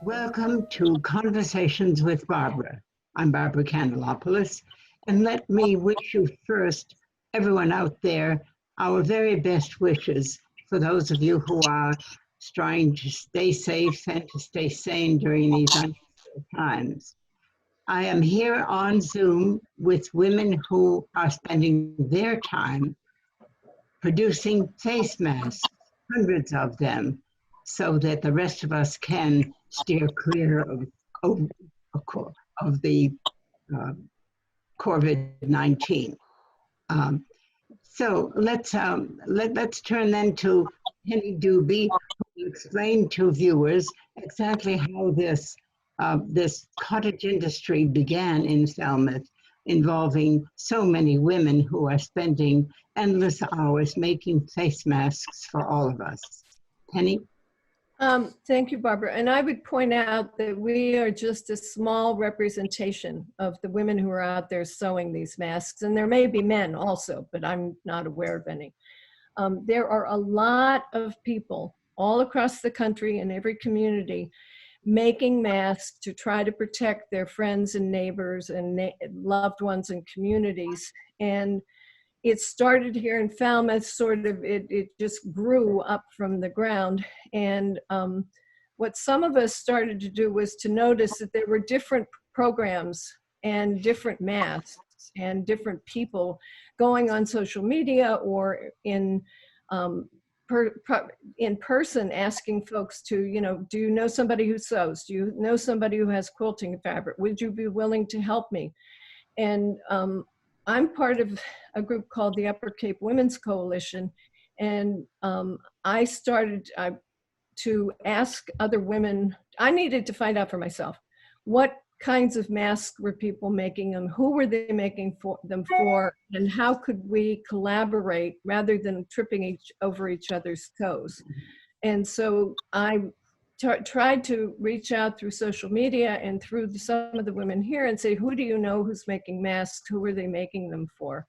Welcome to Conversations with Barbara. I'm Barbara Kanellopoulos, and let me wish you first, everyone out there, our very best wishes for those of you who are trying to stay safe and to stay sane during these unusual times. I am here on Zoom with women who are spending their time producing face masks, hundreds of them, so that the rest of us can steer clear of the COVID-19. So let's turn then to Penny Doobie, who will explain to viewers exactly how this cottage industry began in Falmouth, involving so many women who are spending endless hours making face masks for all of us. Penny? Thank you, Barbara. And I would point out that we are just a small representation of the women who are out there sewing these masks. And there may be men also, but I'm not aware of any. There are a lot of people all across the country in every community making masks to try to protect their friends and neighbors and loved ones and communities. And it started here in Falmouth, sort of, it just grew up from the ground. And what some of us started to do was to notice that there were different programs and different masks and different people going on social media or in person asking folks to, do you know somebody who sews? Do you know somebody who has quilting fabric? Would you be willing to help me? And I'm part of a group called the Upper Cape Women's Coalition, and I started to ask other women. I needed to find out for myself, what kinds of masks were people making them, who were they making them for, and how could we collaborate rather than tripping over each other's toes. And so I tried to reach out through social media and through some of the women here and say, who do you know who's making masks? Who are they making them for?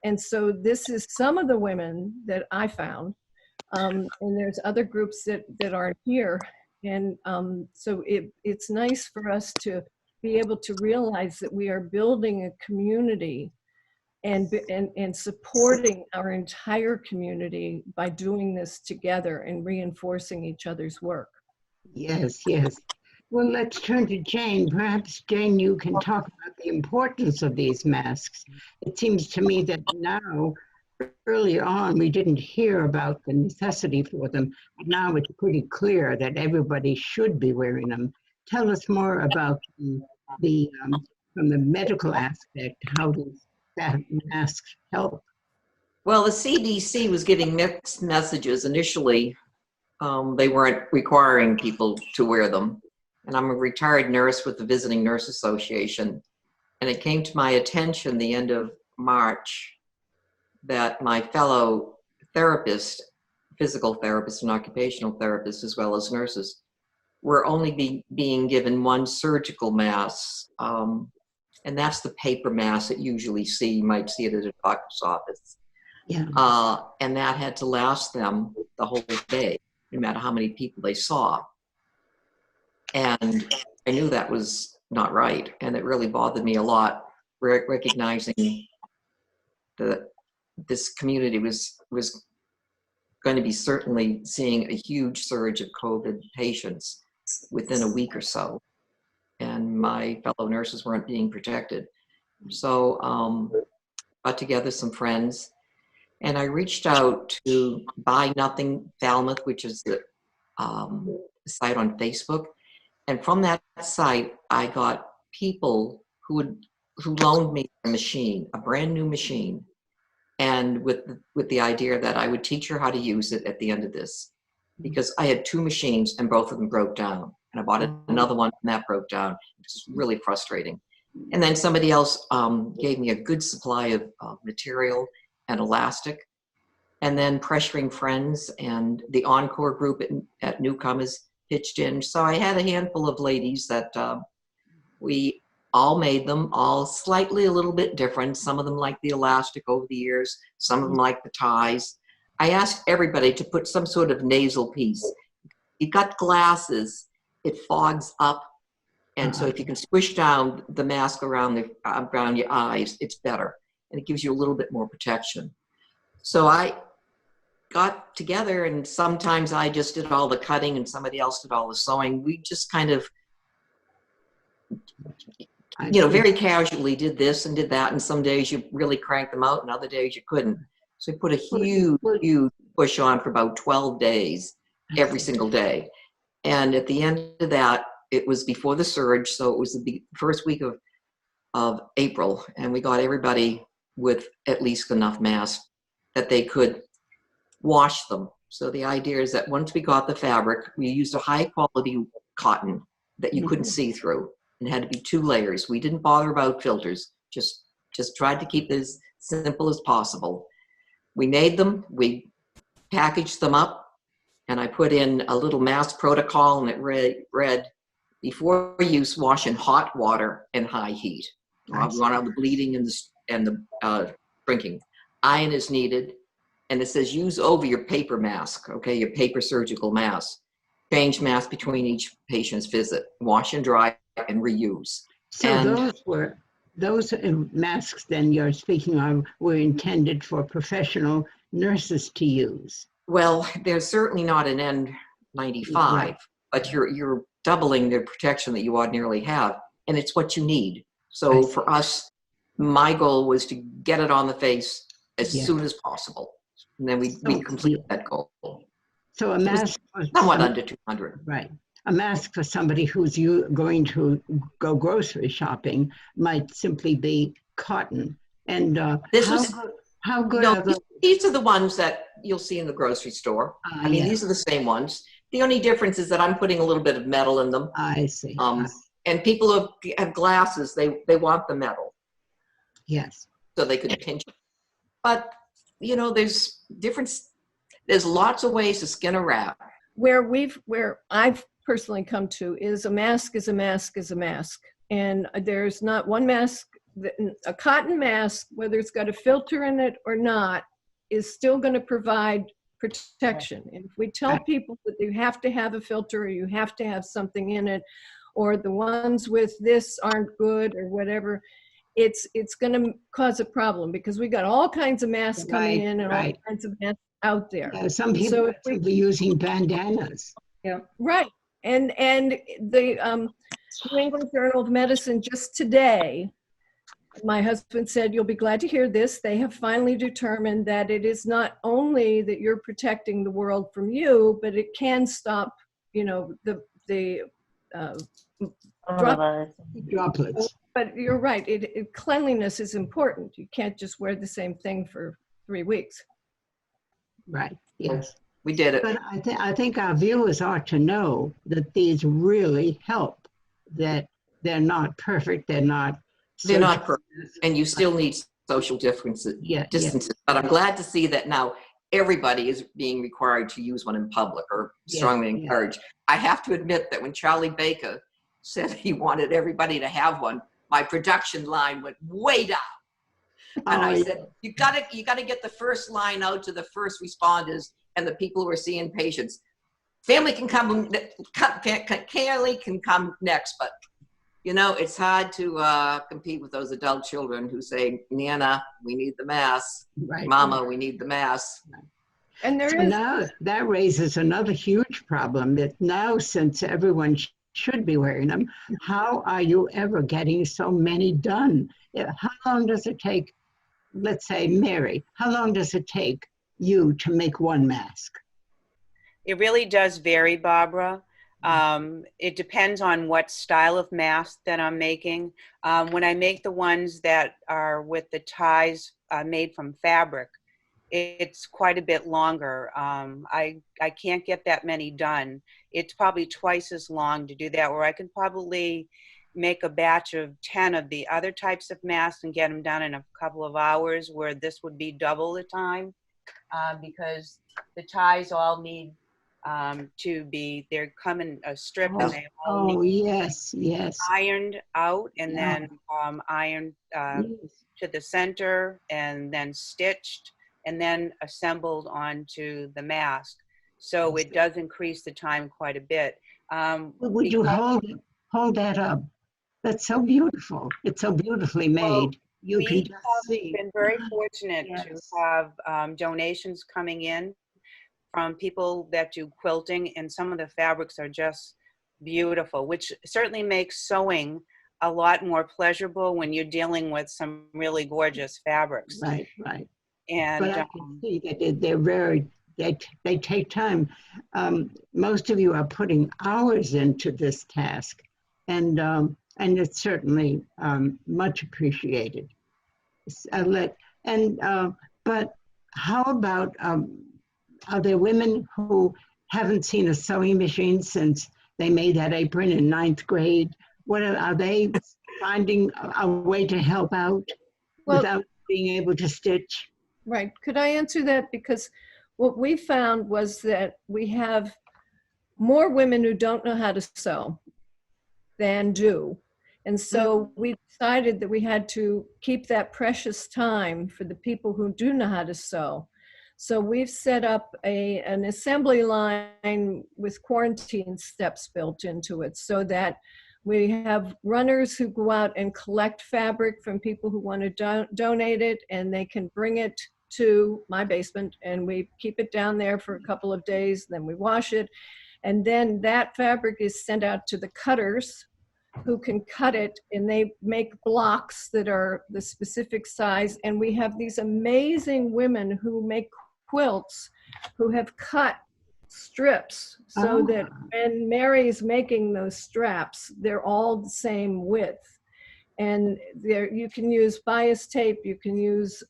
And so this is some of the women that I found. And there's other groups that aren't here. And so it's nice for us to be able to realize that we are building a community and supporting our entire community by doing this together and reinforcing each other's work. Yes, yes. Well, let's turn to Jane. Perhaps, Jane, you can talk about the importance of these masks. It seems to me that now, early on, we didn't hear about the necessity for them. But now it's pretty clear that everybody should be wearing them. Tell us more about from the medical aspect, how does that masks help? Well, the CDC was giving mixed messages initially. They weren't requiring people to wear them. And I'm a retired nurse with the Visiting Nurse Association. And it came to my attention the end of March that my fellow therapists, physical therapists and occupational therapists, as well as nurses, were only being given one surgical mask. And that's the paper mask that you usually see. You might see it at a doctor's office. Yeah. And that had to last them the whole day, no matter how many people they saw. And I knew that was not right. And it really bothered me a lot, recognizing that this community was going to be certainly seeing a huge surge of COVID patients within a week or so. And my fellow nurses weren't being protected. So got together some friends, and I reached out to Buy Nothing Falmouth, which is the site on Facebook. And from that site, I got people who loaned me a machine, a brand new machine, and with the idea that I would teach her how to use it at the end of this, because I had two machines and both of them broke down. And I bought another one and that broke down. It was really frustrating. And then somebody else gave me a good supply of material and elastic, and then pressuring friends and the Encore group at Newcomers pitched in. So I had a handful of ladies that we all made them, all slightly a little bit different. Some of them like the elastic over the years, some of them like the ties. I asked everybody to put some sort of nasal piece. You got glasses, it fogs up. And so if you can squish down the mask around your eyes, it's better. And it gives you a little bit more protection. So I got together, and sometimes I just did all the cutting and somebody else did all the sewing. We just kind of, very casually did this and did that. And some days you really cranked them out and other days you couldn't. So we put a huge push on for about 12 days, every single day. And at the end of that, it was before the surge. So it was the first week of April. And we got everybody with at least enough masks that they could wash them. So the idea is that once we got the fabric, we used a high quality cotton that you couldn't see through, and had to be 2 layers. We didn't bother about filters, just tried to keep it as simple as possible. We made them, we packaged them up, and I put in a little mask protocol, and it read, before use, wash in hot water and high heat. We want out the bleeding and the shrinking. Iron is needed, and it says use over your paper mask, okay, your paper surgical mask. Change mask between each patient's visit. Wash and dry and reuse. So those masks then you're speaking of were intended for professional nurses to use. Well, there's certainly not an N95, but you're doubling the protection that you ordinarily have, and it's what you need. So for us, my goal was to get it on the face as soon as possible, and then we complete that goal. So a mask was somewhat under 200. Right. A mask for somebody who's going to go grocery shopping might simply be cotton. And how good are those? These are the ones that you'll see in the grocery store. I mean, these are the same ones. The only difference is that I'm putting a little bit of metal in them. I see. And people who have glasses, they want the metal. Yes. So they could pinch it. But, there's lots of ways to skin a rat. Where I've personally come to is a mask is a mask is a mask. And there's not one mask, a cotton mask, whether it's got a filter in it or not, is still going to provide protection. And if we tell people that you have to have a filter or you have to have something in it, or the ones with this aren't good or whatever, it's going to cause a problem, because we got all kinds of masks coming in and all kinds of masks out there. Yeah, some people are simply using bandanas. Yeah, right. And the New England Journal of Medicine just today, my husband said, you'll be glad to hear this, they have finally determined that it is not only that you're protecting the world from you, but it can stop, the droplets. But you're right, cleanliness is important. You can't just wear the same thing for 3 weeks. Right, yes. We did it. But I think our viewers ought to know that these really help, that they're not perfect, they're not perfect, and you still need social distances. But I'm glad to see that now everybody is being required to use one in public, or strongly encouraged. I have to admit that when Charlie Baker said he wanted everybody to have one, my production line went way down. And I said, you gotta get the first line out to the first responders and the people who are seeing patients. Family can come next, but it's hard to compete with those adult children who say, Nana, we need the mask. Mama, we need the mask. And now that raises another huge problem, that now, since everyone should be wearing them, how are you ever getting so many done? How long does it take, let's say, Mary, how long does it take you to make one mask? It really does vary, Barbara. It depends on what style of mask that I'm making. When I make the ones that are with the ties made from fabric, it's quite a bit longer. I can't get that many done. It's probably twice as long to do that, where I can probably make a batch of 10 of the other types of masks and get them done in a couple of hours, where this would be double the time, because the ties all need they come in a strip, and they all need ironed out, and then ironed to the center, and then stitched, and then assembled onto the mask. So it does increase the time quite a bit. Would you hold that up? That's so beautiful. It's so beautifully made. You we can have just see. been very fortunate Yes. to have donations coming in from people that do quilting, and some of the fabrics are just beautiful, which certainly makes sewing a lot more pleasurable when you're dealing with some really gorgeous fabrics. Right, right. And But I can see that they're very, they take time. Most of you are putting hours into this task, and it's certainly much appreciated. But how about, are there women who haven't seen a sewing machine since they made that apron in 9th grade? Are they finding a way to help out without being able to stitch? Right. Could I answer that? Because what we found was that we have more women who don't know how to sew than do. And so we decided that we had to keep that precious time for the people who do know how to sew. So we've set up an assembly line with quarantine steps built into it, so that we have runners who go out and collect fabric from people who want to donate it, and they can bring it to my basement, and we keep it down there for a couple of days, then we wash it. And then that fabric is sent out to the cutters who can cut it, and they make blocks that are the specific size. And we have these amazing women who make quilts who have cut strips so that when Mary's making those straps, they're all the same width. And there you can use bias tape, you can use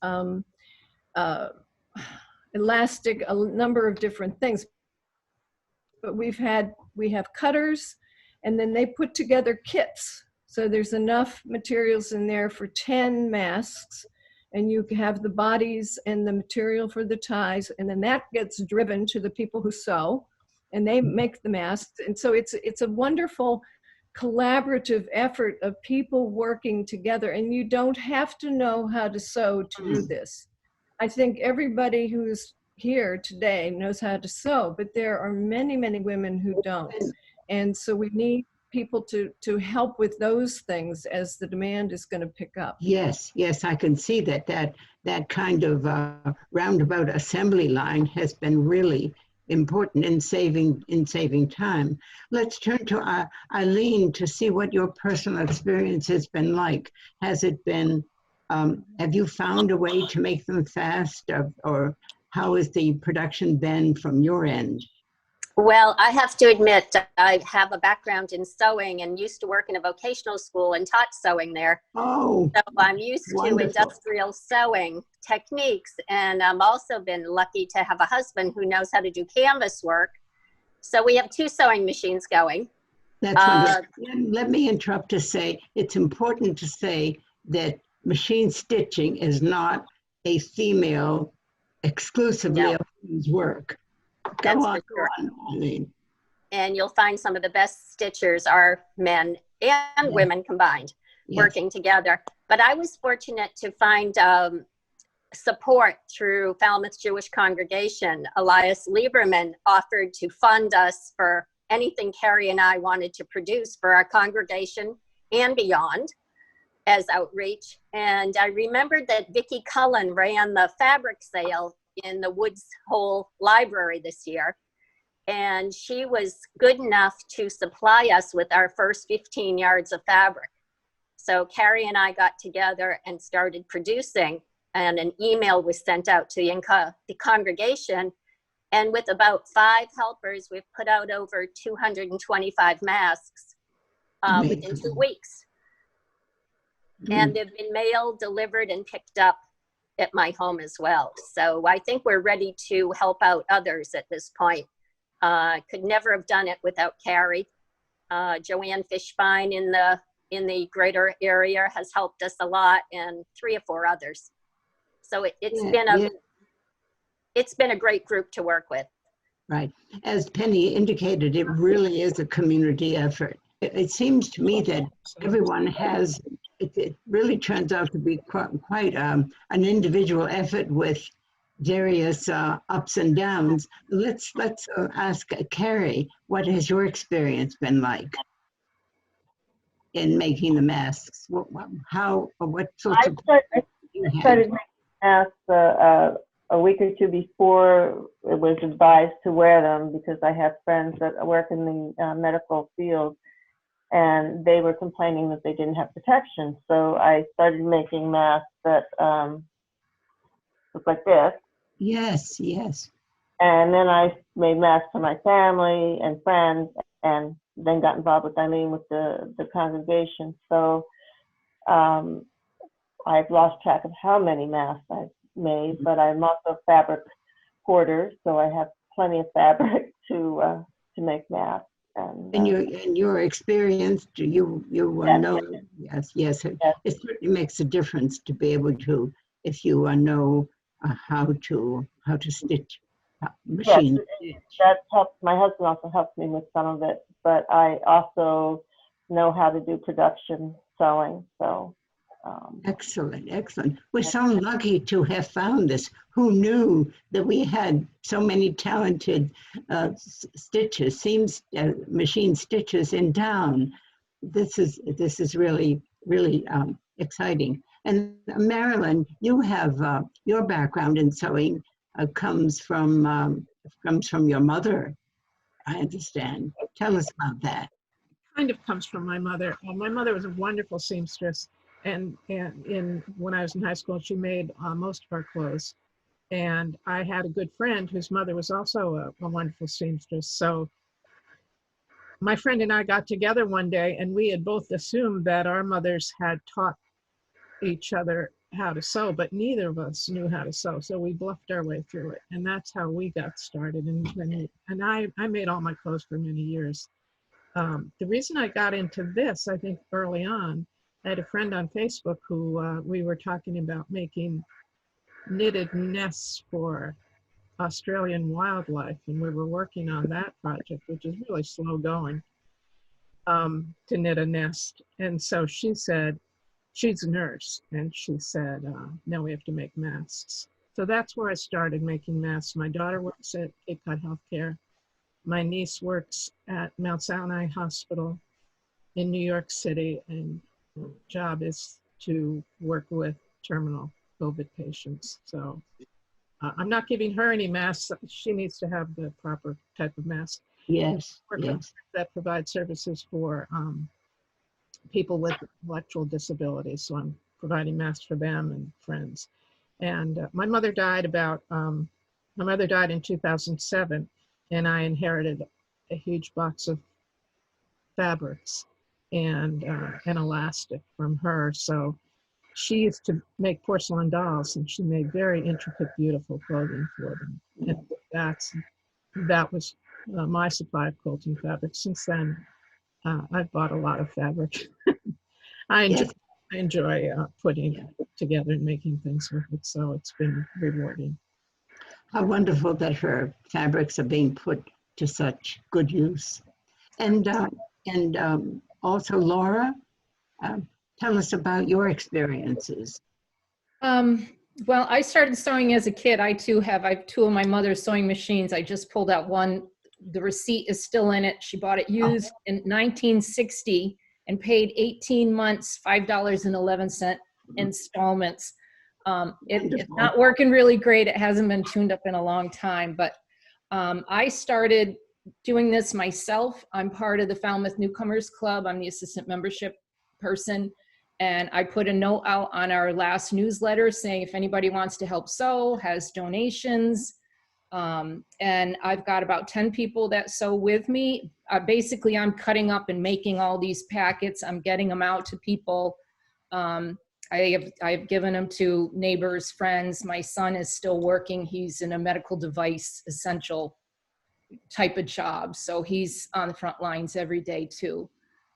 elastic, a number of different things. But we have cutters, and then they put together kits. So there's enough materials in there for 10 masks, and you have the bodies and the material for the ties, and then that gets driven to the people who sew, and they make the masks. And so it's a wonderful collaborative effort of people working together, and you don't have to know how to sew to do this. I think everybody who's here today knows how to sew, but there are many, many women who don't. And so we need people to help with those things as the demand is going to pick up. Yes, yes, I can see that kind of roundabout assembly line has been really important in saving time. Let's turn to Eileen to see what your personal experience has been like. Has it been, have you found a way to make them fast, or how has the production been from your end? Well, I have to admit, I have a background in sewing and used to work in a vocational school and taught sewing there. Oh, so I'm used wonderful. to industrial sewing techniques, and I've also been lucky to have a husband who knows how to do canvas work. So we have 2 sewing machines going. That's wonderful. Let me interrupt to say, it's important to say that machine stitching is not a female, exclusively a woman's work. Go on, Eileen. And you'll find some of the best stitchers are men and women combined, working together. But I was fortunate to find support through Falmouth Jewish Congregation. Elias Lieberman offered to fund us for anything Carrie and I wanted to produce for our congregation and beyond as outreach. And I remembered that Vicki Cullen ran the fabric sale in the Woods Hole Library this year, and she was good enough to supply us with our first 15 yards of fabric. So Carrie and I got together and started producing, and an email was sent out to the congregation, and with about 5 helpers, we've put out over 225 masks within 2 weeks. And they've been mailed, delivered, and picked up at my home as well. So I think we're ready to help out others at this point. Could never have done it without Carrie. Joanne Fishbein in the greater area has helped us a lot, and 3 or 4 others. So it's been a great group to work with. Right. As Penny indicated, it really is a community effort. It seems to me that everyone has, it really turns out to be quite an individual effort with various ups and downs. Let's ask Carrie, what has your experience been like in making the masks? What sorts of I started making masks a week or two before it was advised to wear them, because I have friends that work in the medical field, and they were complaining that they didn't have protection. So I started making masks that look like this. Yes, yes. And then I made masks for my family and friends, and then got involved with Eileen with the congregation. So I've lost track of how many masks I've made, but I'm also a fabric hoarder, so I have plenty of fabric to make masks. And your experience, you know, yes, it certainly makes a difference to be able to, if you know how to stitch machine. Yes, that helps. My husband also helps me with some of it, but I also know how to do production sewing. So excellent. We're so lucky to have found this. Who knew that we had so many talented machine stitchers in town? This is really exciting. And Marilyn, you have your background in sewing comes from your mother, I understand. Tell us about that. Kind of comes from my mother. My mother was a wonderful seamstress, and when I was in high school, she made most of our clothes. And I had a good friend whose mother was also a wonderful seamstress. So my friend and I got together one day, and we had both assumed that our mothers had taught each other how to sew, but neither of us knew how to sew. So we bluffed our way through it, and that's how we got started. And I made all my clothes for many years. The reason I got into this, I think early on, I had a friend on Facebook who we were talking about making knitted nests for Australian wildlife, and we were working on that project, which is really slow going, to knit a nest. And so she said, she's a nurse, and she said, now we have to make masks. So that's where I started making masks. My daughter works at Cape Cod Healthcare. My niece works at Mount Sinai Hospital in New York City, and her job is to work with terminal COVID patients. So I'm not giving her any masks. She needs to have the proper type of mask. Yes. That provide services for people with intellectual disabilities. So I'm providing masks for them and friends. And my mother died in 2007, and I inherited a huge box of fabrics and elastic from her. So she used to make porcelain dolls, and she made very intricate, beautiful clothing for them. And that was my supply of quilting fabric. Since then, I've bought a lot of fabric. I enjoy putting it together and making things with it, so it's been rewarding. How wonderful that her fabrics are being put to such good use. And also, Laura, tell us about your experiences. Well, I started sewing as a kid. I have two of my mother's sewing machines. I just pulled out one. The receipt is still in it. She bought it used in 1960 and paid 18 months, $5.11 installments. It's not working really great. It hasn't been tuned up in a long time, but I started doing this myself. I'm part of the Falmouth Newcomers Club. I'm the assistant membership person. And I put a note out on our last newsletter saying if anybody wants to help sew, has donations. And I've got about 10 people that sew with me. Basically, I'm cutting up and making all these packets. I'm getting them out to people. I've given them to neighbors, friends. My son is still working. He's in a medical device essential type of job. So he's on the front lines every day too.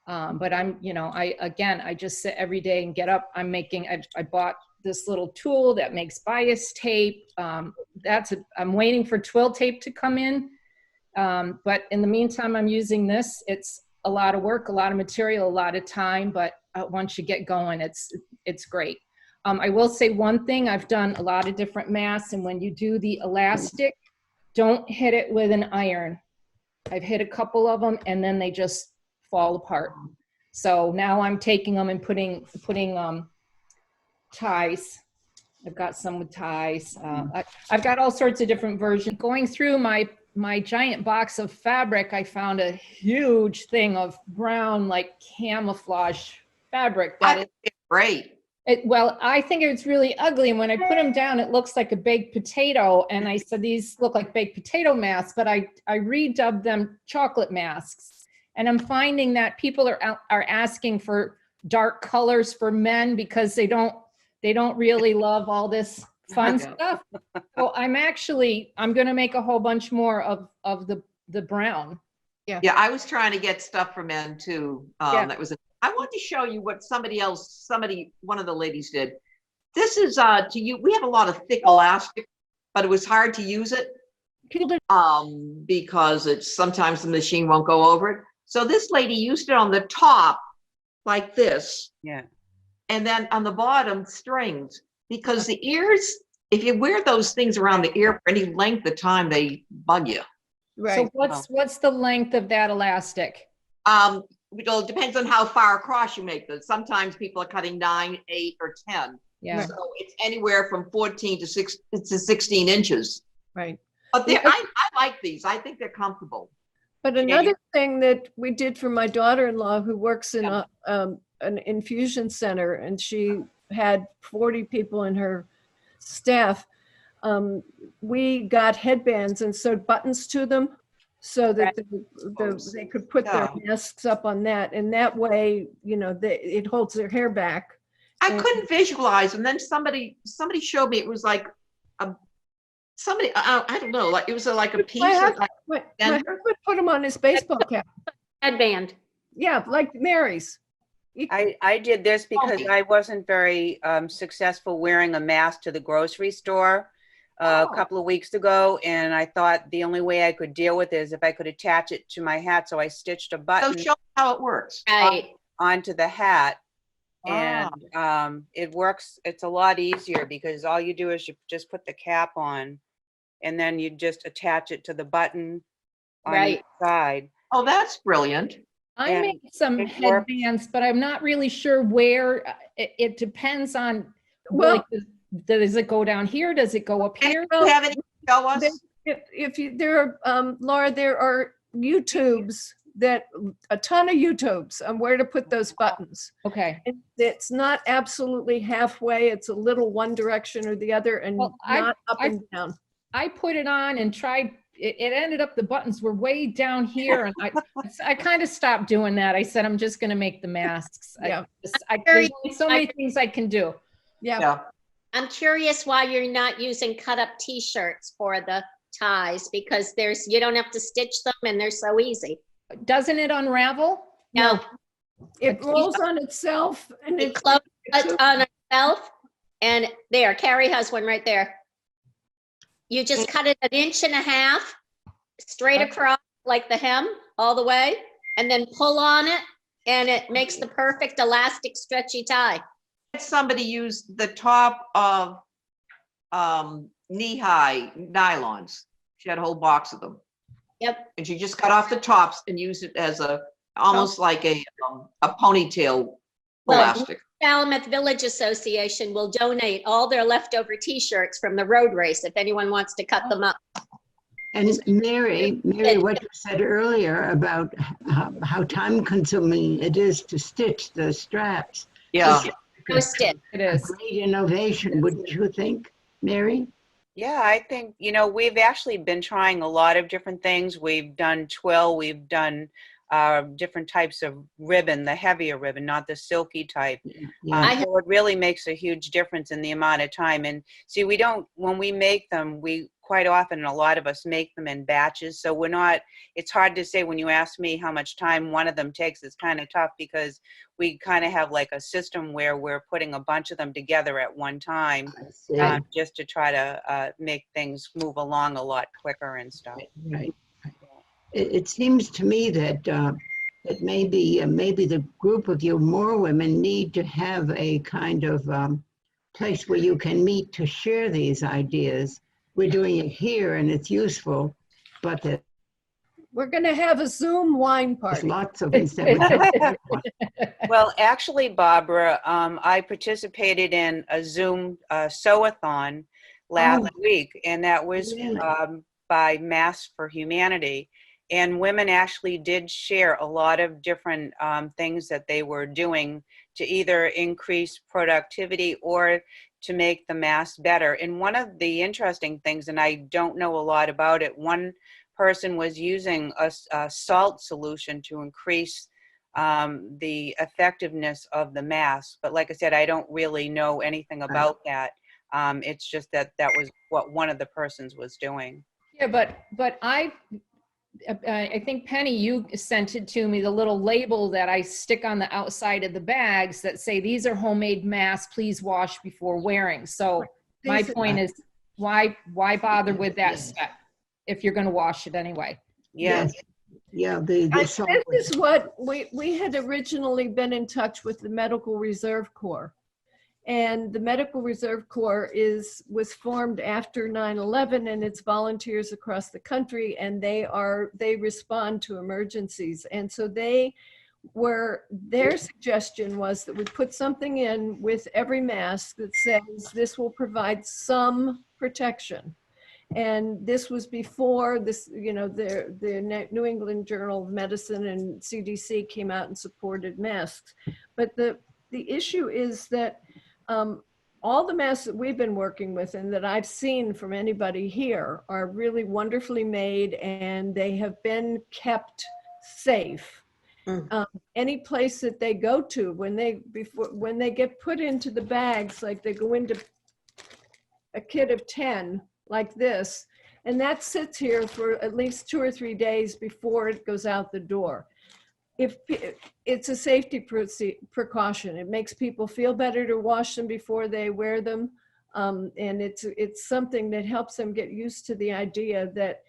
But I just sit every day and get up. I bought this little tool that makes bias tape. I'm waiting for twill tape to come in. But in the meantime, I'm using this. It's a lot of work, a lot of material, a lot of time, but once you get going, it's great. I will say one thing, I've done a lot of different masks, and when you do the elastic, don't hit it with an iron. I've hit a couple of them and then they just fall apart. So now I'm taking them and putting ties. I've got some with ties. I've got all sorts of different versions. Going through my giant box of fabric, I found a huge thing of brown, like camouflage fabric. It's great. Well, I think it's really ugly. And when I put them down, it looks like a baked potato. And I said, these look like baked potato masks, but I redubbed them chocolate masks. And I'm finding that people are asking for dark colors for men because they don't really love all this fun stuff. So I'm going to make a whole bunch more of the brown. Yeah, I was trying to get stuff for men too. That was I want to show you what one of the ladies did. This is to you. We have a lot of thick elastic, but it was hard to use it because sometimes the machine won't go over it. So this lady used it on the top like this. Yeah. And then on the bottom strings, because the ears, if you wear those things around the ear for any length of time, they bug you. Right. So what's the length of that elastic? Well, it depends on how far across you make them. Sometimes people are cutting 9, 8, or 10. Yeah. So it's anywhere from 14 to 16 inches. Right. But I like these. I think they're comfortable. But another thing that we did for my daughter-in-law, who works in an infusion center, and she had 40 people in her staff, we got headbands and sewed buttons to them so that they could put their masks up on that. And that way, it holds their hair back. I couldn't visualize. And then somebody showed me, it was like I don't know, like it was like a piece of my husband put them on his baseball cap. Headband. Yeah, like Mary's. I did this because I wasn't very successful wearing a mask to the grocery store a couple of weeks ago, and I thought the only way I could deal with it is if I could attach it to my hat. So I stitched a button So show how it works. onto the hat, and it works. It's a lot easier because all you do is you just put the cap on, and then you just attach it to the button on each side. Oh, that's brilliant. I made some headbands, but I'm not really sure where. It depends on, does it go down here? Does it go up here? Do you have any show us? Laura, there are YouTubes a ton of YouTubes on where to put those buttons. Okay. It's not absolutely halfway. It's a little one direction or the other, and not up and down. I put it on and tried. It ended up the buttons were way down here, and I kind of stopped doing that. I said I'm just going to make the masks. Yeah. There's only so many things I can do. Yeah. I'm curious why you're not using cut up T-shirts for the ties, because you don't have to stitch them and they're so easy. Doesn't it unravel? No. It rolls on itself, and it closes on itself. And there, Carrie has one right there. You just cut it 1.5 inches straight across, like the hem, all the way, and then pull on it, and it makes the perfect elastic, stretchy tie. Somebody used the top of knee-high nylons. She had a whole box of them. Yep. And she just cut off the tops and used it as almost like a ponytail elastic. Falmouth Village Association will donate all their leftover T-shirts from the road race if anyone wants to cut them up. And Mary, what you said earlier about how time-consuming it is to stitch the straps. Yeah. It is a great innovation, wouldn't you think, Mary? Yeah, I think, we've actually been trying a lot of different things. We've done twill, we've done different types of ribbon, the heavier ribbon, not the silky type. Yeah. So it really makes a huge difference in the amount of time. And see, when we make them, we quite often, a lot of us make them in batches. So it's hard to say when you ask me how much time one of them takes. It's kind of tough because we kind of have like a system where we're putting a bunch of them together at one time just to try to make things move along a lot quicker and stuff. Right. It seems to me that maybe the group of you more women need to have a kind of place where you can meet to share these ideas. We're doing it here and it's useful, but there's We're going to have a Zoom wine party. lots of things that would help. Well, actually, Barbara, I participated in a Zoom sew-a-thon last week, and that was Really? by Mask for Humanity. And women actually did share a lot of different things that they were doing to either increase productivity or to make the mask better. And one of the interesting things, and I don't know a lot about it, one person was using a salt solution to increase the effectiveness of the mask. But like I said, I don't really know anything about that. It's just that was what one of the persons was doing. Yeah, but I think Penny, you sent it to me, the little label that I stick on the outside of the bags that say, these are homemade masks, please wash before wearing. So my point is, why bother with that step if you're going to wash it anyway? Yeah. Yeah, This is what we had originally been in touch with the Medical Reserve Corps. And the Medical Reserve Corps was formed after 9/11, and it's volunteers across the country, and they respond to emergencies. And so their suggestion was that we put something in with every mask that says this will provide some protection. And this was before this, the New England Journal of Medicine and CDC came out and supported masks. But the issue is that all the masks that we've been working with and that I've seen from anybody here are really wonderfully made, and they have been kept safe. Any place that they go to, when they get put into the bags, like they go into a kit of 10 like this, and that sits here for at least 2 or 3 days before it goes out the door. If it's a safety precaution, it makes people feel better to wash them before they wear them, and it's something that helps them get used to the idea that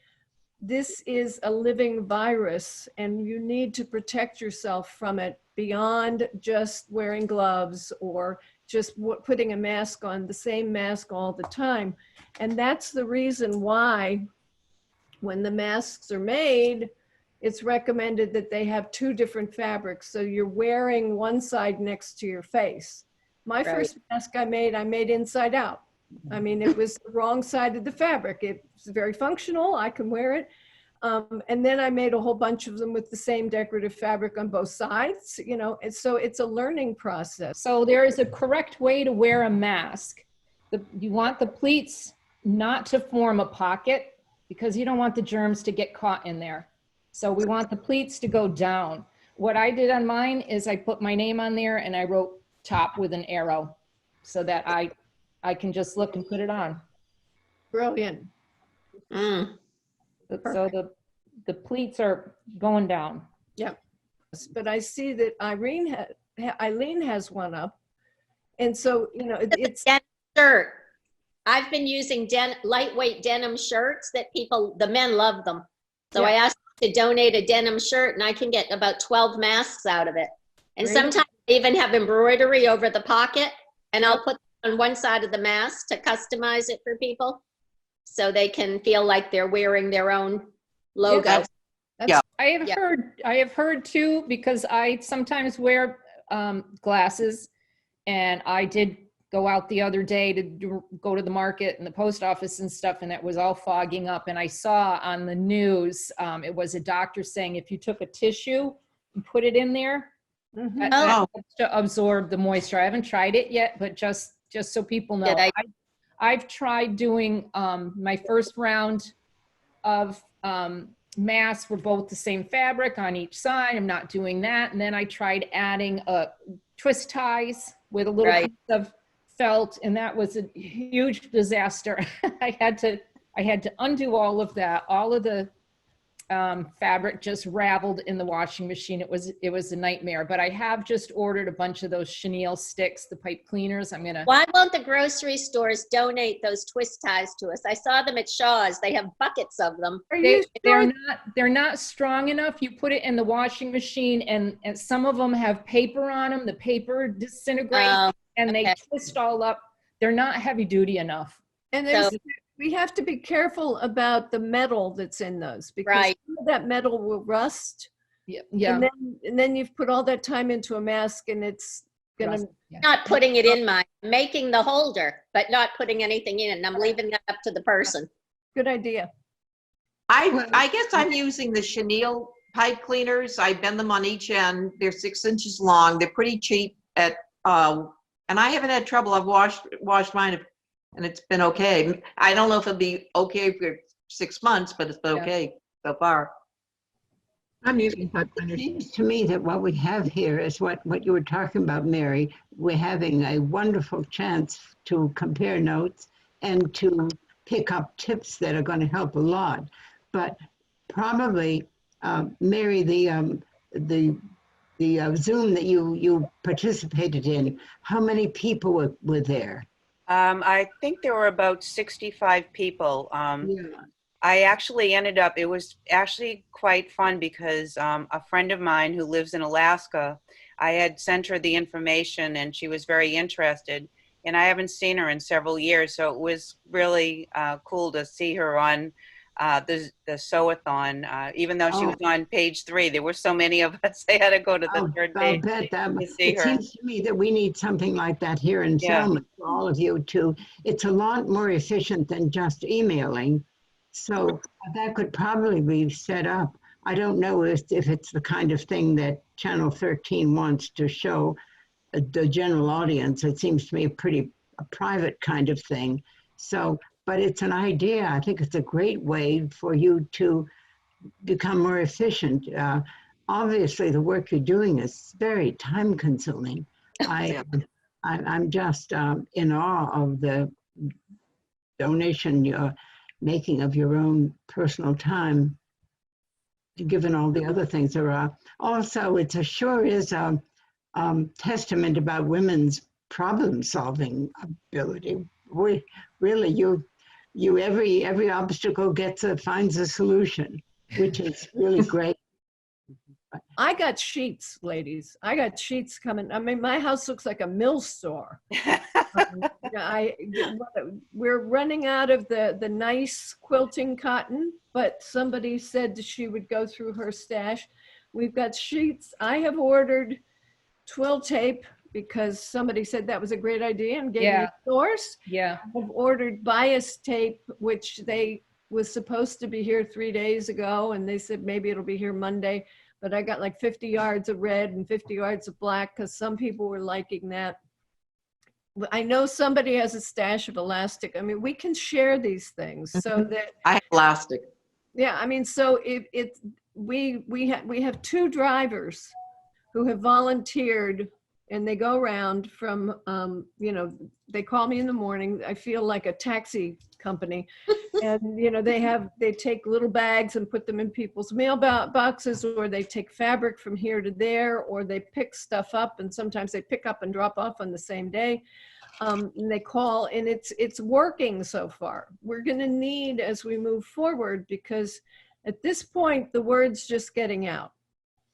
this is a living virus, and you need to protect yourself from it beyond just wearing gloves or just putting a mask on, the same mask all the time. And that's the reason why when the masks are made, it's recommended that they have 2 different fabrics. So you're wearing one side next to your face. My first mask I made inside out. I mean, it was the wrong side of the fabric. It's very functional, I can wear it. And then I made a whole bunch of them with the same decorative fabric on both sides, and so it's a learning process. So there is a correct way to wear a mask. You want the pleats not to form a pocket because you don't want the germs to get caught in there. So we want the pleats to go down. What I did on mine is I put my name on there and I wrote top with an arrow so that I can just look and put it on. Brilliant. So the pleats are going down. Yeah. But I see that Eileen has one up. And so, it's denim shirt. I've been using lightweight denim shirts that the men love them. So I asked to donate a denim shirt, and I can get about 12 masks out of it. And sometimes I even have embroidery over the pocket, and I'll put on one side of the mask to customize it for people so they can feel like they're wearing their own logo. I have heard too, because I sometimes wear glasses, and I did go out the other day to go to the market and the post office and stuff, and it was all fogging up. And I saw on the news, it was a doctor saying if you took a tissue and put it in there, that helps to absorb the moisture. I haven't tried it yet, but just so people know, I've tried doing my first round of masks were both the same fabric on each side. I'm not doing that. And then I tried adding twist ties with a little piece of felt, and that was a huge disaster. I had to undo all of that. All of the fabric just raveled in the washing machine. It was a nightmare. But I have just ordered a bunch of those chenille sticks, the pipe cleaners. Why won't the grocery stores donate those twist ties to us? I saw them at Shaw's. They have buckets of them. They're not strong enough. You put it in the washing machine, and some of them have paper on them. The paper disintegrates. And they twist all up. They're not heavy duty enough. And there's, So- we have to be careful about the metal that's in those, because Right. some of that metal will rust. Yeah. Yeah. And then you've put all that time into a mask, and it's gonna, Rust, yeah. Not putting it in mine, making the holder, but not putting anything in. I'm leaving that up to the person. good idea. I guess I'm using the chenille pipe cleaners. I bend them on each end. They're 6 inches long. They're pretty cheap at, and I haven't had trouble. I've washed mine and it's been okay. I don't know if it'll be okay for 6 months, but it's been okay so far. I'm using pipe It cleaners. seems to me that what we have here is what you were talking about, Mary. We're having a wonderful chance to compare notes and to pick up tips that are going to help a lot. But probably, Mary, the Zoom that you participated in, how many people were there? I think there were about 65 people. I actually ended up, it was actually quite fun because a friend of mine who lives in Alaska, I had sent her the information and she was very interested, and I haven't seen her in several years. So it was really cool to see her on the sew-a-thon, even though she was on page 3. There were so many of us, they had to go to the third page to see it her. seems to me that we need something like that here in Falmouth for all of you too. It's a lot more efficient than just emailing. So that could probably be set up. I don't know if it's the kind of thing that Channel 13 wants to show the general audience. It seems to me a private kind of thing. So, but it's an idea. I think it's a great way for you to become more efficient. Obviously, the work you're doing is very time consuming. I'm just in awe of the donation you're making of your own personal time, given all the other things there are. Also, it sure is a testament about women's problem-solving ability. We really, every obstacle finds a solution, which is really great. I got sheets, ladies. I got sheets coming. I mean, my house looks like a mill store. We're running out of the nice quilting cotton, but somebody said she would go through her stash. We've got sheets. I have ordered twill tape because somebody said that was a great idea and gave me a source. Yeah. I've ordered bias tape, which was supposed to be here 3 days ago, and they said maybe it'll be here Monday. But I got like 50 yards of red and 50 yards of black because some people were liking that. I know somebody has a stash of elastic. I mean, we can share these things so that I have elastic. Yeah, I mean, so we have 2 drivers who have volunteered, and they go around from they call me in the morning. I feel like a taxi company, and they take little bags and put them in people's mail boxes, or they take fabric from here to there, or they pick stuff up, and sometimes they pick up and drop off on the same day. And they call, and it's working so far. We're going to need as we move forward, because at this point the word's just getting out.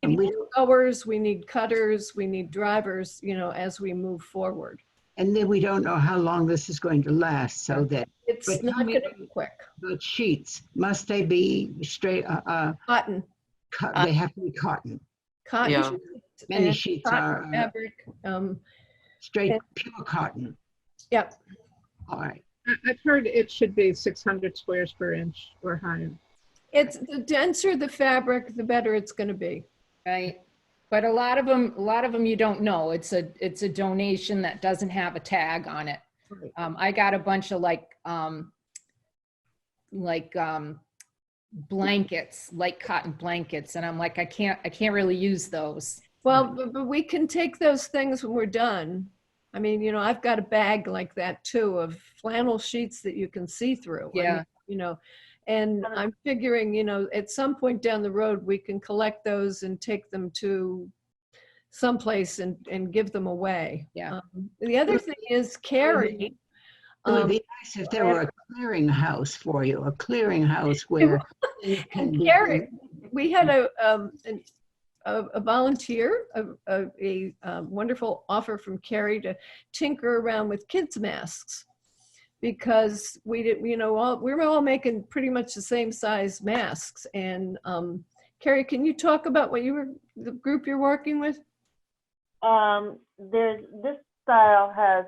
We need sewers, we need cutters, we need drivers, as we move forward. And then we don't know how long this is going to last, so that it's not going to be quick. But sheets, must they be straight? Cotton. They have to be cotton. Cotton. Yeah. Many sheets are fabric. straight pure cotton. Yep. All right. I've heard it should be 600 squares per inch or higher. It's the denser the fabric, the better it's going to be. Right. But a lot of them you don't know. It's a donation that doesn't have a tag on it. I got a bunch of blankets, light cotton blankets, and I'm like, I can't really use those. Well, but we can take those things when we're done. I mean, I've got a bag like that too, of flannel sheets that you can see through. Yeah. I mean, and I'm figuring, at some point down the road, we can collect those and take them to someplace and give them away. Yeah. The other thing is Carrie. It would be nice if there were a clearinghouse for you, a clearinghouse where you can Carrie, we had a volunteer, a wonderful offer from Carrie to tinker around with kids' masks, because we did, we were all making pretty much the same size masks. And Carrie, can you talk about what the group you're working with? This style has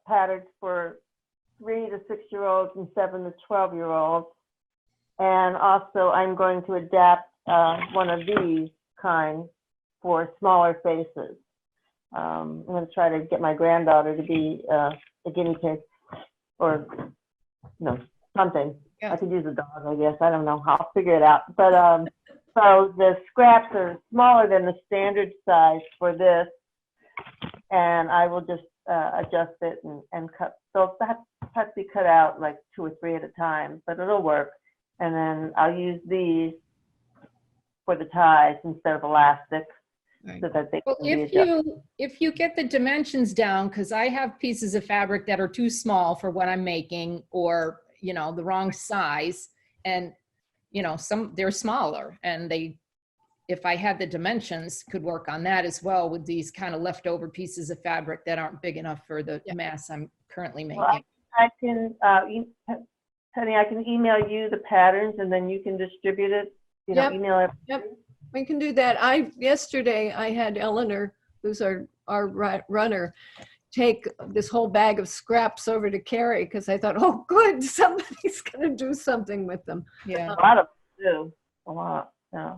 patterns for 3 to 6-year-olds and 7 to 12-year-olds. And also I'm going to adapt one of these kinds for smaller faces. I'm going to try to get my granddaughter to be a guinea pig, or something. Yeah. I could use a dog, I guess. I don't know. I'll figure it out. But so the scraps are smaller than the standard size for this, and I will just adjust it and cut. So that has to be cut out like 2 or 3 at a time, but it'll work. And then I'll use these for the ties instead of elastic, right, so that they can be adjusted. If you get the dimensions down, because I have pieces of fabric that are too small for what I'm making, or the wrong size, and some they're smaller, and if I had the dimensions, could work on that as well with these kind of leftover pieces of fabric that aren't big enough for the mass I'm currently making. Well, I can, Penny, I can email you the patterns, and then you can distribute it. Email it. Yep, we can do that. Yesterday I had Eleanor, who's our runner, take this whole bag of scraps over to Carrie, because I thought, oh, good, somebody's going to do something with them. Yeah, a lot of them do. A lot. Yeah.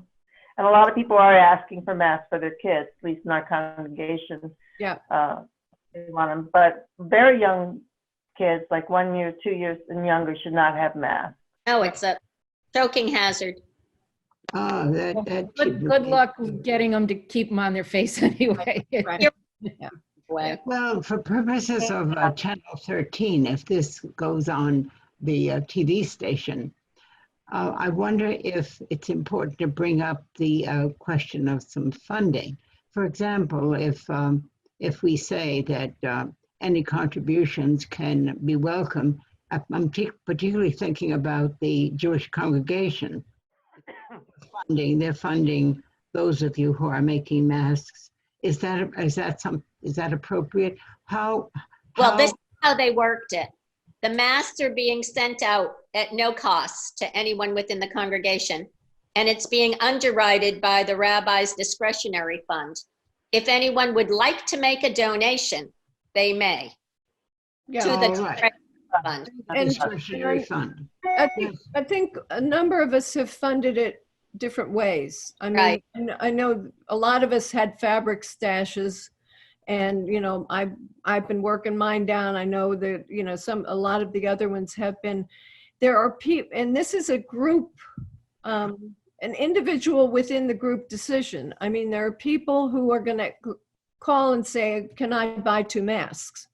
And a lot of people are asking for masks for their kids, at least in our congregation. Yeah. They want them, but very young kids, like 1 year, 2 years and younger, should not have masks. No, it's a choking hazard. Oh, good luck getting them to keep them on their face anyway. Right. Yeah. Well, for purposes of Channel 13, if this goes on the TV station, I wonder if it's important to bring up the question of some funding. For example, if we say that any contributions can be welcome, I'm particularly thinking about the Jewish congregation. They're funding those of you who are making masks. Is that appropriate? Well, this is how they worked it. The masks are being sent out at no cost to anyone within the congregation, and it's being underwritten by the rabbi's discretionary fund. If anyone would like to make a donation, they may. Yeah. To the discretionary fund. And discretionary fund. I think a number of us have funded it different ways. I mean, right. I know a lot of us had fabric stashes, and I've been working mine down. I know that a lot of the other ones have been. There are people, and this is a group, an individual within the group decision. I mean, there are people who are going to call and say, "Can I buy 2 masks?"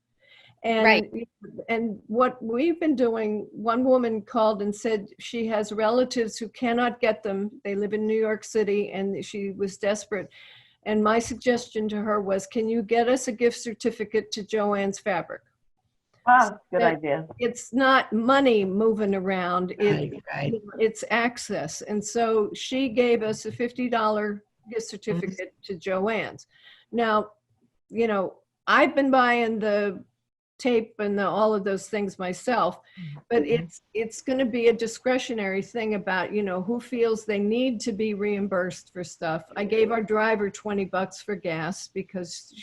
And, right. And what we've been doing, one woman called and said she has relatives who cannot get them. They live in New York City, and she was desperate. And my suggestion to her was, can you get us a gift certificate to Joann's Fabric? Ah, good idea. It's not money moving around. Right. It's access. And so she gave us a $50 gift certificate to Joann's. Now, I've been buying the tape and all of those things myself, but it's going to be a discretionary thing about who feels they need to be reimbursed for stuff. I gave our driver $20 for gas because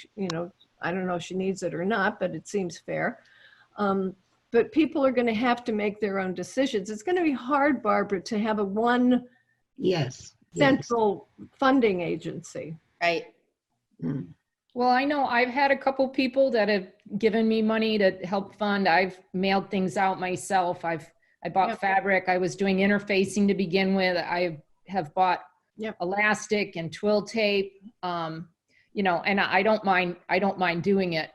I don't know if she needs it or not, but it seems fair. But people are going to have to make their own decisions. It's going to be hard, Barbara, to have a central funding agency. Right. Mm. Well, I know I've had a couple people that have given me money to help fund. I've mailed things out myself. I bought fabric. I was doing interfacing to begin with. I have bought elastic and twill tape. And I don't mind doing it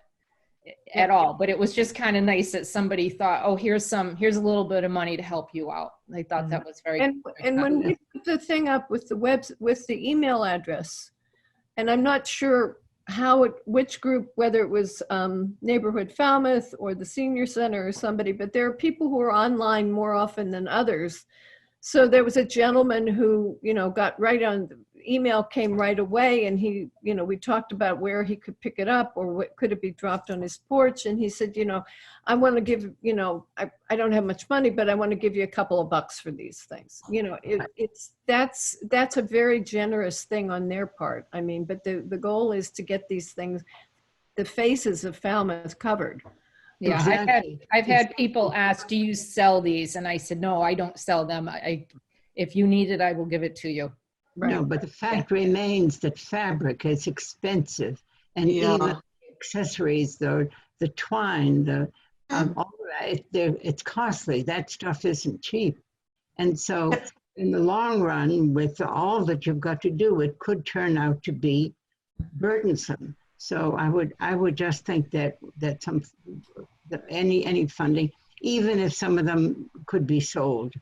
at all. But it was just kind of nice that somebody thought, oh, here's a little bit of money to help you out. I thought that was very. And when we put the thing up with with the email address, and I'm not sure which group, whether it was Neighborhood Falmouth or the Senior Center or somebody, but there are people who are online more often than others. So there was a gentleman who, got right on, email came right away, and he, you know, we talked about where he could pick it up, or what could it be dropped on his porch. And he said, you know, I want to give, you know, I don't have much money, but I want to give you a couple of bucks for these things. You know, that's a very generous thing on their part. I mean, but the goal is to get these things, the faces of Falmouth, covered. Yeah, Exactly. I've had people ask, do you sell these? And I said, no, I don't sell them. If you need it, I will give it to you. Right. No, but the fact remains that fabric is expensive, and Yeah. even accessories, the twine, all that, it's costly. That stuff isn't cheap, and so in the long run, with all that you've got to do, it could turn out to be burdensome. So I would just think that any funding, even if some of them could be sold,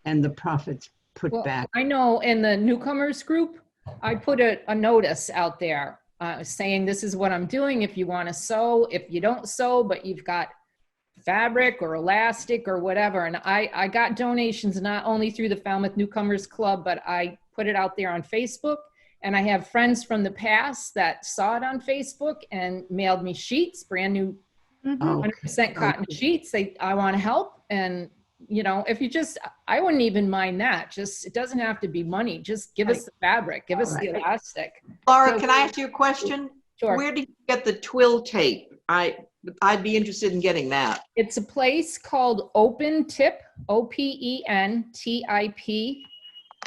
and the profits put back. I know in the newcomers group, I put a notice out there saying this is what I'm doing. If you want to sew, if you don't sew, but you've got fabric or elastic or whatever. And I got donations not only through the Falmouth Newcomers Club, but I put it out there on Facebook. And I have friends from the past that saw it on Facebook and mailed me sheets, brand new 100% cotton sheets. I want to help. And, you know, if you just, I wouldn't even mind that. Just, it doesn't have to be money. Just give us the fabric, give us the elastic. Laura, can I ask you a question? Sure. Where did you get the twill tape? I'd be interested in getting that. It's a place called Open Tip, OPENTIP.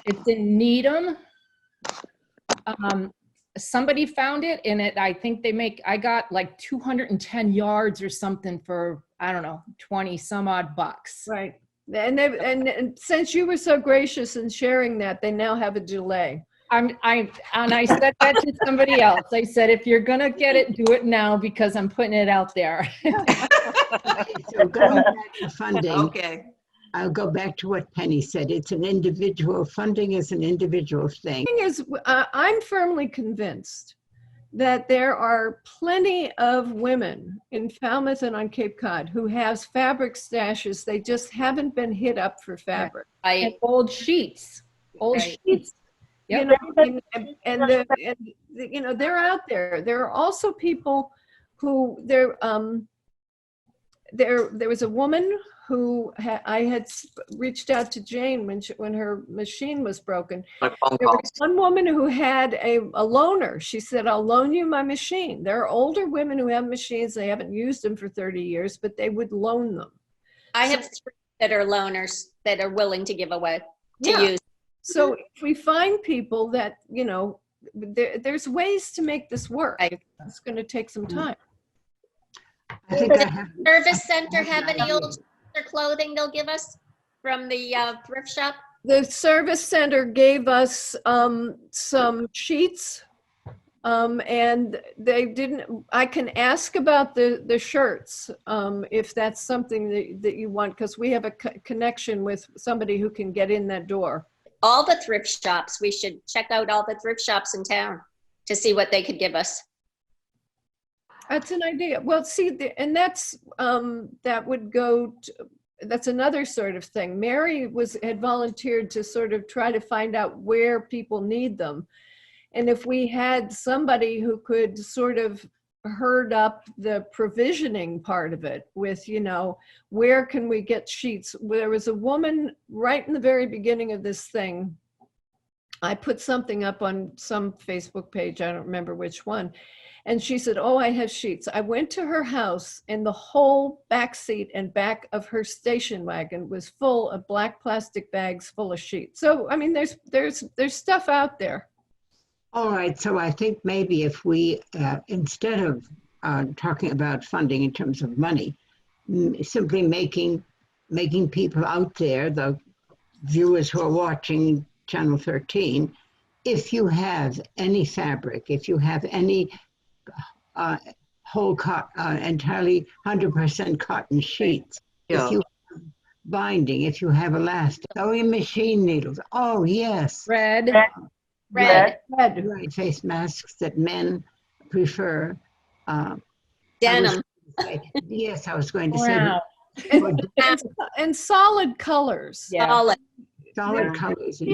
It's in Needham. Somebody found it in it. I think I got like 210 yards or something for, I don't know, 20 some odd bucks. Right. And since you were so gracious in sharing that, they now have a delay. I said that to somebody else. I said, if you're gonna get it, do it now, because I'm putting it out there. So going back to funding, Okay. I'll go back to what Penny said. It's an individual, funding is an individual thing. The thing is, I'm firmly convinced that there are plenty of women in Falmouth and on Cape Cod who have fabric stashes. They just haven't been hit up for fabric. And old sheets. Sheets. Yep. You know, you know, they're out there. There are also people who there was a woman who I had reached out to Jane when her machine was broken. There was one woman who had a loaner. She said, I'll loan you my machine. There are older women who have machines. They haven't used them for 30 years, but they would loan them. I have 3 that are loaners that are willing to give away to use. So if we find people that, you know, there's ways to make this work. It's going to take some time. I think Does the service center have any old clothing they'll give us from the thrift shop? The service center gave us some sheets, and they didn't. I can ask about the shirts if that's something that you want, because we have a connection with somebody who can get in that door. All the thrift shops. We should check out all the thrift shops in town to see what they could give us. That's an idea. Well, see, and that's that would go to, that's another sort of thing. Mary had volunteered to sort of try to find out where people need them. And if we had somebody who could sort of herd up the provisioning part of it with, you know, where can we get sheets? There was a woman right in the very beginning of this thing. I put something up on some Facebook page, I don't remember which one. And she said, oh, I have sheets. I went to her house and the whole back seat and back of her station wagon was full of black plastic bags full of sheets. So, I mean, there's stuff out there. All right, so I think maybe if we, instead of talking about funding in terms of money, simply making people out there, the viewers who are watching Channel 13, if you have any fabric, if you have any whole cotton, entirely 100% cotton sheets, if you have binding, if you have elastic, sewing machine needles, oh yes. Red. Right, face masks that men prefer. Denim. Yes, I was going to Wow. say. And solid colors. Yeah. Solid. solid colors and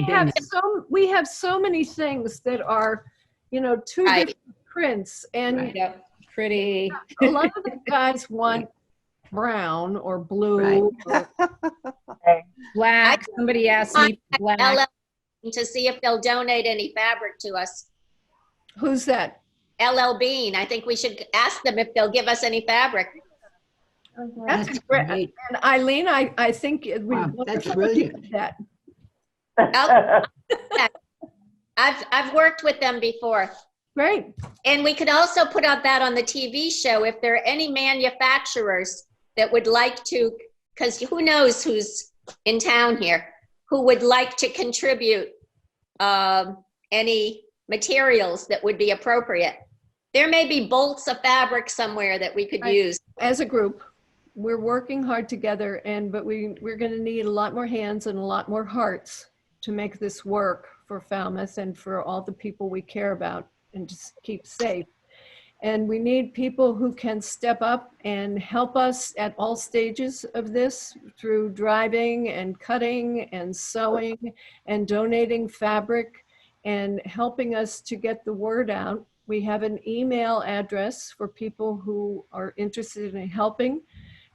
we have so many things that are, you know, two Right. different prints, and Yep, pretty. a lot of the guys want brown or blue. Or, Black, somebody asked me black. LL to see if they'll donate any fabric to us. who's that? LL Bean, I think we should ask them if they'll give us any fabric. That's great. great. And Eileen, I think we Wow, that's brilliant. that. I've worked with them before. Great. And we could also put out that on the TV show if there are any manufacturers that would like to, because who knows who's in town here, who would like to contribute any materials that would be appropriate. There may be bolts of fabric somewhere that we could use. As a group, we're working hard together, but we're going to need a lot more hands and a lot more hearts to make this work for Falmouth and for all the people we care about and just keep safe. And we need people who can step up and help us at all stages of this through driving and cutting and sewing and donating fabric and helping us to get the word out. We have an email address for people who are interested in helping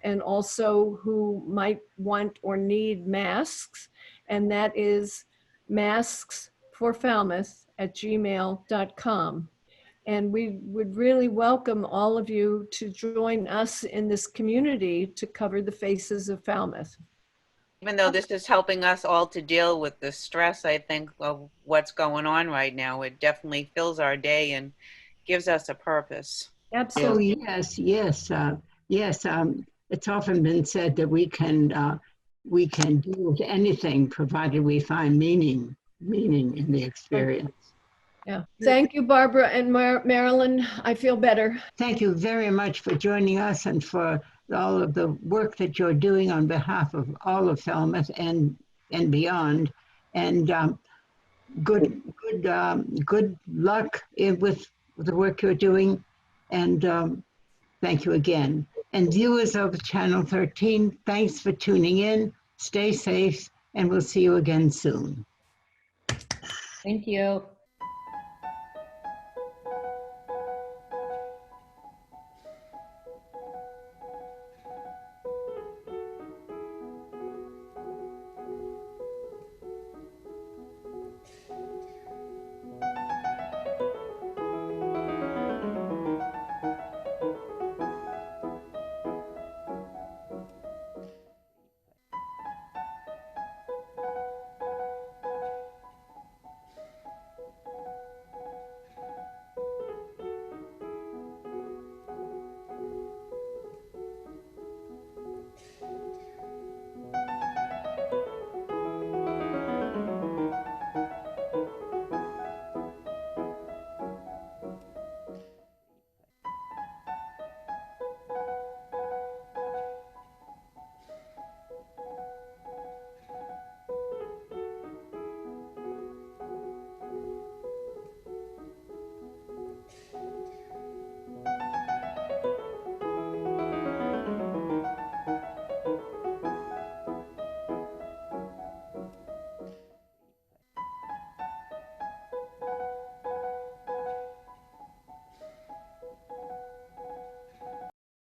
and also who might want or need masks. And that is masksforfalmouth@gmail.com. And we would really welcome all of you to join us in this community to cover the faces of Falmouth. Even though this is helping us all to deal with the stress, I think, of what's going on right now, it definitely fills our day and gives us a purpose. Absolutely. Oh, yes. It's often been said that we can deal with anything provided we find meaning in the experience. Yeah. Thank you, Barbara and Marilyn. I feel better. Thank you very much for joining us and for all of the work that you're doing on behalf of all of Falmouth and beyond. And good luck with the work you're doing. And thank you again. And viewers of Channel 13, thanks for tuning in. Stay safe, and we'll see you again soon. Thank you.